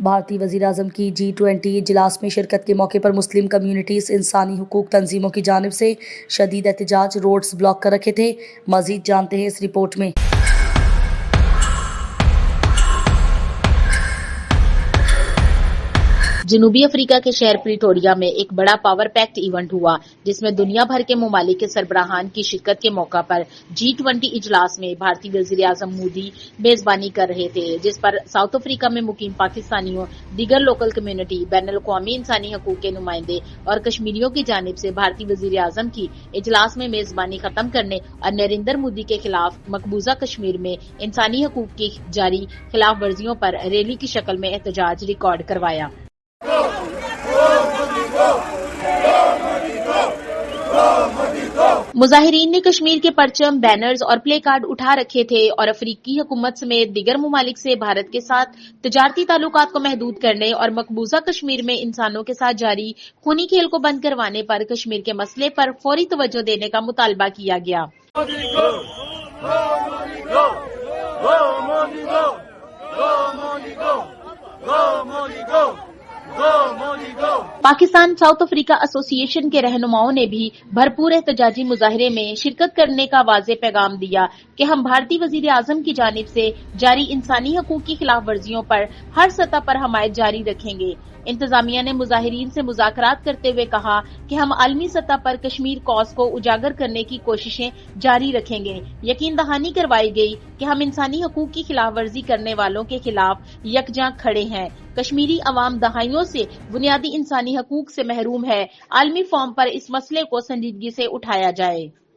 بھارتی وزیر اعظم کی G20 اجلاس میں شرکت کے موقع پر مسلم کمیونٹیز انسانی حقوق تنظیموں کی جانب سے شدید احتجاج، روڈز بلاک کر رکھے تھے۔ مزید جانتے ہیں اس رپورٹ میں۔ جنوبی افریقہ کے شہر پریٹوریا میں ایک بڑا پاور پیکٹ ایونٹ ہوا جس میں دنیا بھر کے ممالک کے سربراہان کی شرکت کے موقع پر G20 اجلاس میں بھارتی وزیر اعظم مودی میزبانی کر رہے تھے، جس پر ساؤتھ افریقہ میں مقیم پاکستانیوں، دیگر لوکل کمیونٹی، بین الاقوامی انسانی حقوق کے نمائندے اور کشمیریوں کی جانب سے بھارتی وزیر اعظم کی اجلاس میں میزبانی ختم کرنے اور نریندر مودی کے خلاف مقبوضہ کشمیر میں انسانی حقوق کی جاری خلاف ورزیوں پر ریلی کی شکل میں احتجاج ریکارڈ کروایا۔ مظاہرین نے کشمیر کے پرچم، بینرز اور پلے کارڈ اٹھا رکھے تھے اور افریقی حکومت سمیت دیگر ممالک سے بھارت کے ساتھ تجارتی تعلقات کو محدود کرنے اور مقبوضہ کشمیر میں انسانوں کے ساتھ جاری خونی کھیل کو بند کروانے پر کشمیر کے مسئلے پر فوری توجہ دینے کا مطالبہ کیا گیا۔ پاکستان ساؤتھ افریقہ ایسوسی ایشن کے رہنماؤں نے بھی بھرپور احتجاجی مظاہرے میں شرکت کرنے کا واضح پیغام دیا کہ ہم بھارتی وزیر اعظم کی جانب سے جاری انسانی حقوق کی خلاف ورزیوں پر ہر سطح پر حمایت جاری رکھیں گے۔ انتظامیہ نے مظاہرین سے مذاکرات کرتے ہوئے کہا کہ ہم عالمی سطح پر کشمیر کوز کو اجاگر کرنے کی کوششیں جاری رکھیں گے۔ یقین دہانی کروائی گئی کہ ہم انسانی حقوق کی خلاف ورزی کرنے والوں کے خلاف یکجاں کھڑے ہیں۔ کشمیری عوام دہائیوں سے بنیادی انسانی حقوق سے محروم ہے۔ عالمی فورم پر اس مسئلے کو سنجیدگی سے اٹھایا جائے۔